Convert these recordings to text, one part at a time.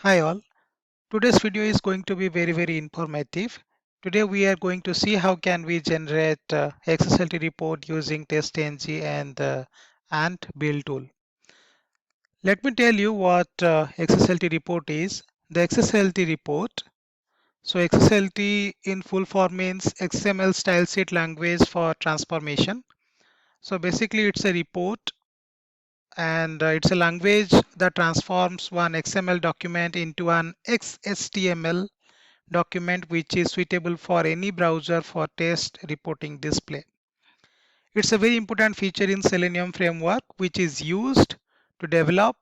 Hi all. Today's video is going to be very informative. Today we are going to see how can we generate XSLT report using TestNG and Ant build tool. Let me tell you what XSLT report is. The XSLT report. So XSLT in full form means XML style sheet language for transformation. So basically it's a report and it's a language that transforms one XML document into an XHTML document which is suitable for any browser for test reporting display. It's a very important feature in Selenium framework which is used to develop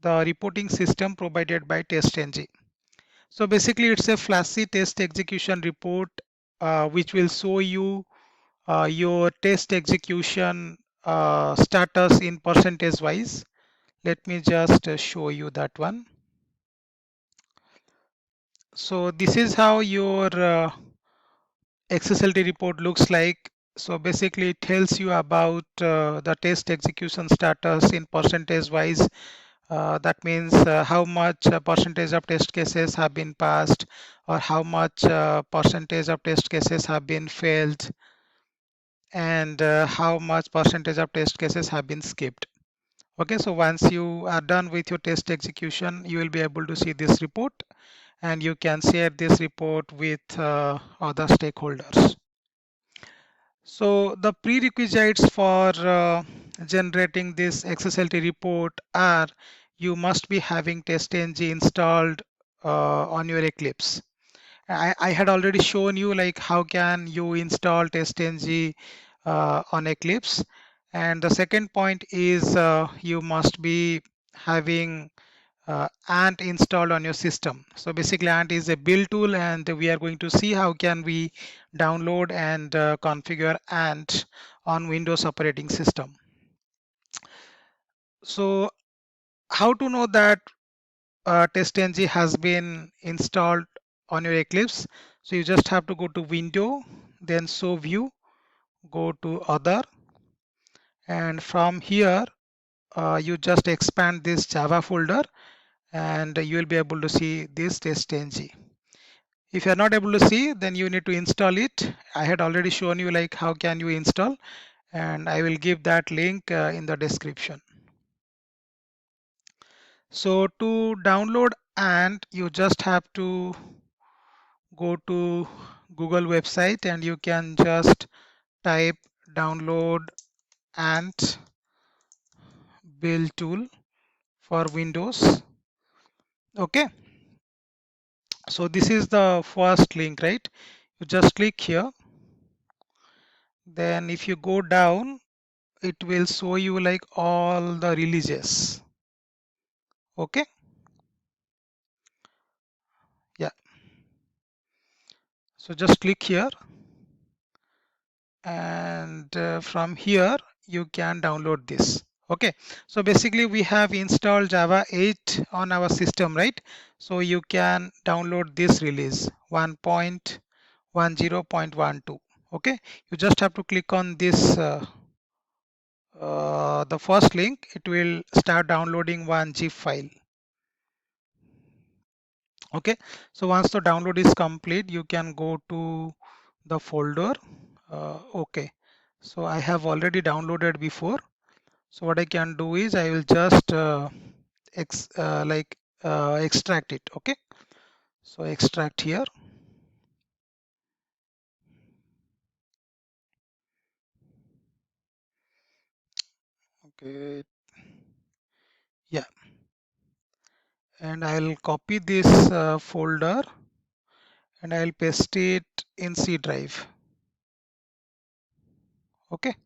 the reporting system provided by TestNG. So basically it's a flashy test execution report which will show you your test execution status in percentage wise. Let me just show you that one. So this is how your XSLT report looks like. So basically it tells you about the test execution status in percentage wise. That means how much percentage of test cases have been passed or how much percentage of test cases have been failed and how much percentage of test cases have been skipped. Okay, so once you are done with your test execution, you will be able to see this report and you can share this report with other stakeholders. So the prerequisites for generating this XSLT report are you must be having TestNG installed on your Eclipse. I had already shown you like how can you install TestNG on Eclipse. And the second point is you must be having Ant installed on your system. So basically Ant is a build tool and we are going to see how can we download and configure Ant on Windows operating system. So how to know that TestNG has been installed on your Eclipse? So you just have to go to Window, then Show View, go to Other, and from here you just expand this Java folder and you will be able to see this TestNG. If you are not able to see, then you need to install it. I had already shown you like how can you install, and I will give that link in the description. So to download Ant, you just have to go to Google website and you can just type download Ant build tool for Windows. Okay. So this is the first link, right? You just click here. Then if you go down, it will show you like all the releases. Okay. Yeah. So just click here and from here you can download this. Okay. So basically we have installed Java 8 on our system, right? So you can download this release 1.10.12. Okay. You just have to click on this the first link. It will start downloading one zip file. Okay, so once the download is complete, you can go to the folder. Okay, so I have already downloaded before. So what I can do is I will just extract it. Okay, so extract here. Okay, yeah, and I'll copy this folder and I'll paste it in C drive. Okay.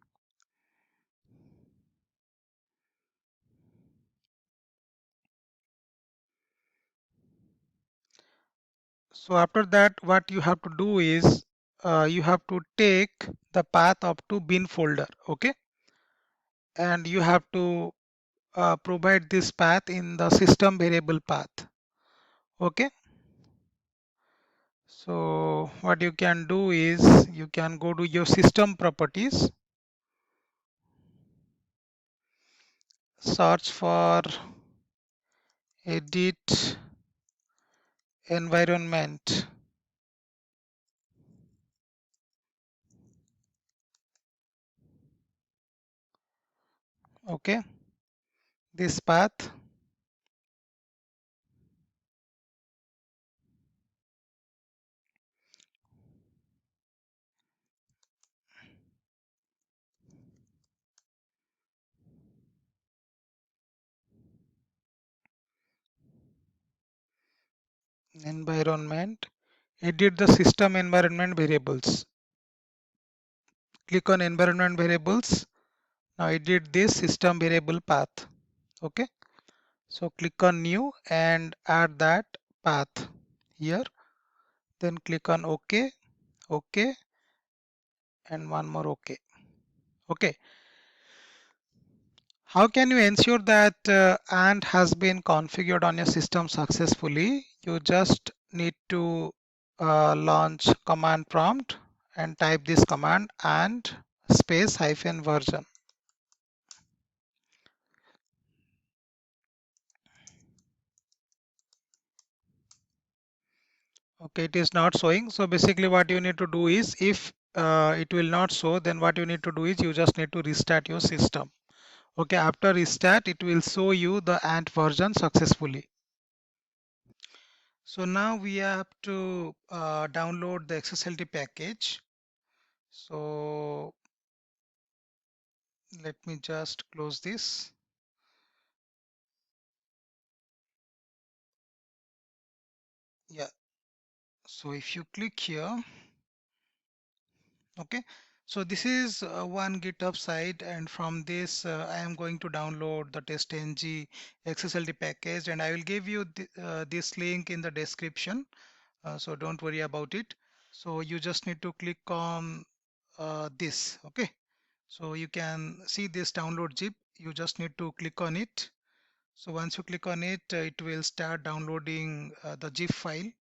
So after that, what you have to do is you have to take the path up to bin folder. Okay, and you have to provide this path in the system variable path. Okay, so what you can do is you can go to your system properties, search for edit environment. Okay, this path. Environment. Edit the system environment variables. Click on environment variables. Now edit this system variable path. Okay. So click on new and add that path here. Then click on OK, OK, and one more OK. Okay. How can you ensure that Ant has been configured on your system successfully? You just need to launch command prompt and type this command and space hyphen version. Okay, it is not showing. So basically what you need to do is if it will not show, then what you need to do is you just need to restart your system. Okay, after restart, it will show you the Ant version successfully. So now we have to download the XSLT package. So let me just close this. Yeah. So if you click here, okay. So this is one GitHub site, and from this I am going to download the testng XSLT package, and I will give you this link in the description. So don't worry about it. So you just need to click on this, okay. So you can see this download zip. You just need to click on it. So once you click on it, it will start downloading the zip file.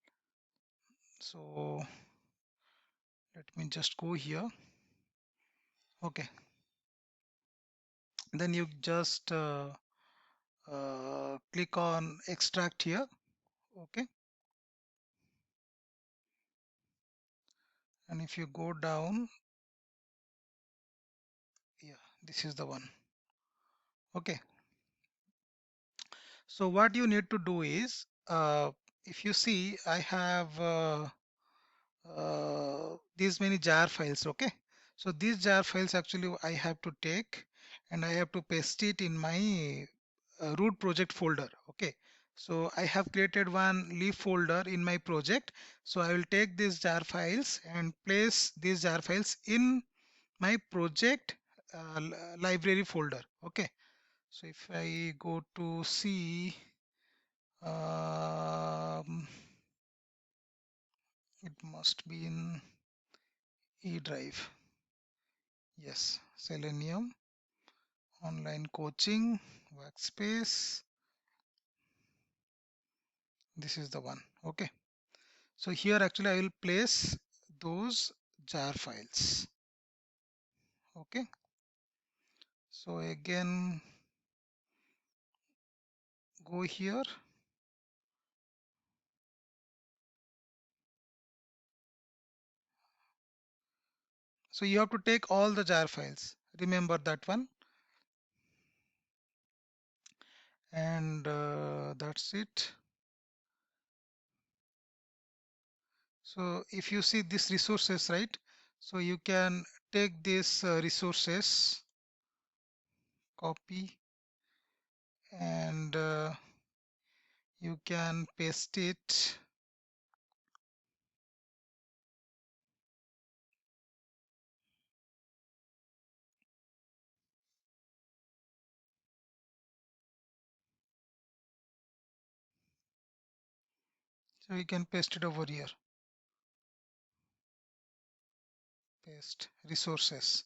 So let me just go here. Okay. Then you just click on extract here. Okay. And if you go down, yeah, this is the one. Okay. So what you need to do is, if you see, I have these many jar files. Okay. So these jar files actually I have to take and I have to paste it in my root project folder. Okay. So I have created one leaf folder in my project. So I will take these jar files and place these jar files in my project library folder. Okay. So if I go to C, um, it must be in E drive. Yes, Selenium, online coaching, workspace. This is the one. Okay. So here actually I will place those jar files. Okay. So again, go here. So you have to take all the jar files. Remember that one. And that's it. So if you see these resources, right? So you can take these resources, copy, and you can paste it. So you can paste it over here. Paste resources.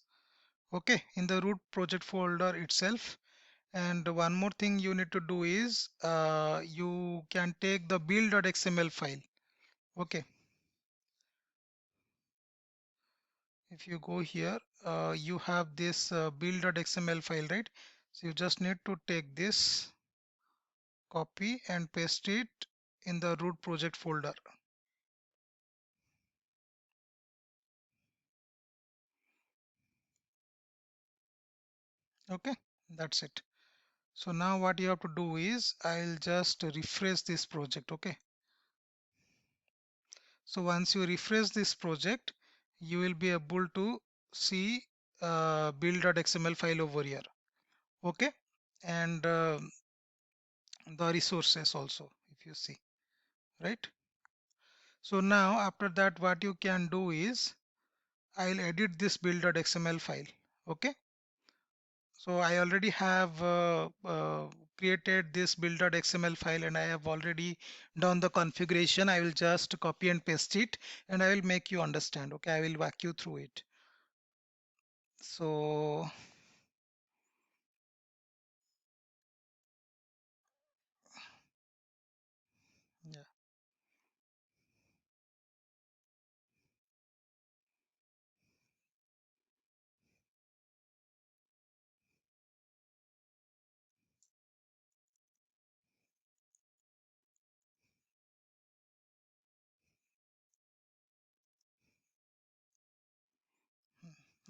Okay, in the root project folder itself. And one more thing you need to do is you can take the build.xml file. Okay, if you go here, you have this build.xml file, right? So you just need to take this, copy and paste it in the root project folder. Okay, that's it. So now what you have to do is I'll just refresh this project. Okay, so once you refresh this project, you will be able to see build.xml file over here. Okay, and the resources also, if you see, right? So now after that, what you can do is I'll edit this build.xml file. Okay, so I already have created this build.xml file and I have already done the configuration. I will just copy and paste it and I will make you understand. Okay, I will walk you through it. So yeah,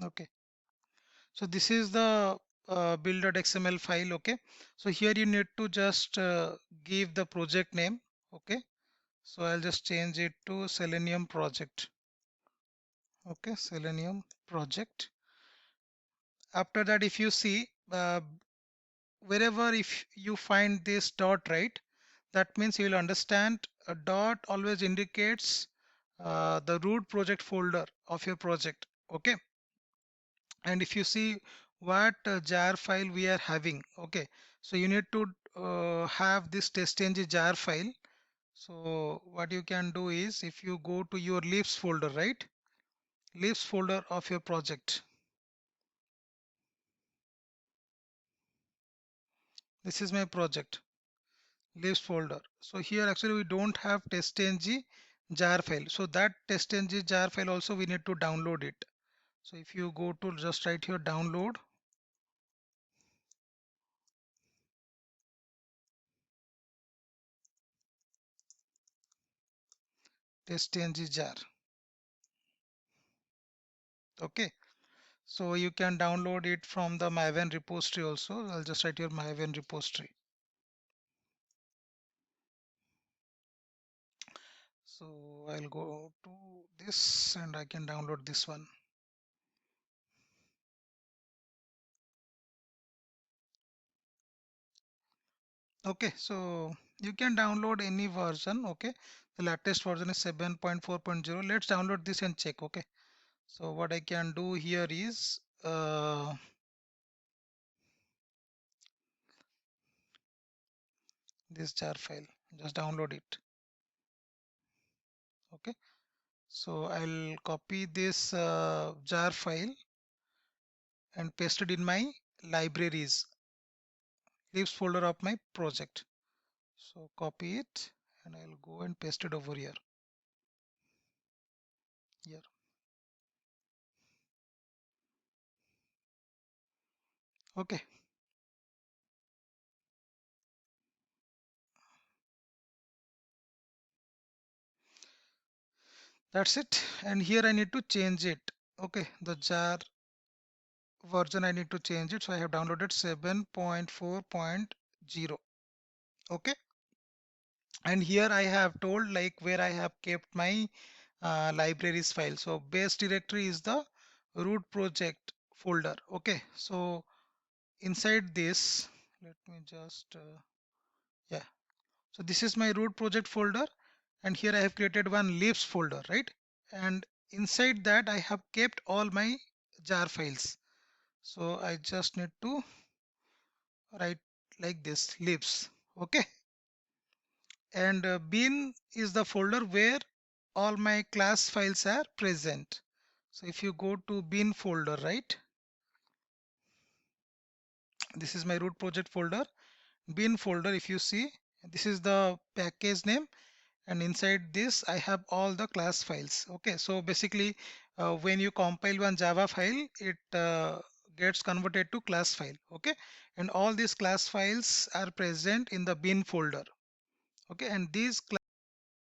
okay. So this is the build.xml file. Okay, so here you need to just give the project name. Okay, so I'll just change it to Selenium project. Okay, Selenium project. After that, if you see wherever if you find this dot, right, that means you will understand a dot always indicates the root project folder of your project. Okay, and if you see what jar file we are having, okay, so you need to have this test.ng jar file. So what you can do is if you go to your libs folder, right, libs folder of your project, this is my project libs folder. So here actually we don't have test.ng jar file, so that test.ng jar file also we need to download it. So if you go to just right here download test.ng jar. Okay, so you can download it from the Maven repository also. I'll just write here Maven repository. So I'll go to this and I can download this one. Okay, so you can download any version. Okay, the latest version is 7.4.0. Let's download this and check. Okay, so what I can do here is this jar file, just download it. Okay, so I'll copy this jar file and paste it in my libraries libs folder of my project. So copy it and I'll go and paste it over here. Here. Okay, that's it. And here I need to change it. Okay, the jar version I need to change it. So I have downloaded 7.4.0. Okay, and here I have told like where I have kept my libraries file. So base directory is the root project folder. Okay, so inside this, let me just yeah. So this is my root project folder, and here I have created one libs folder, right? And inside that I have kept all my jar files. So I just need to write like this libs. Okay, and bin is the folder where all my class files are present. So if you go to bin folder, right, this is my root project folder. Bin folder, if you see, this is the package name, and inside this I have all the class files. Okay, so basically when you compile one Java file, it gets converted to class file. Okay, and all these class files are present in the bin folder. Okay, and these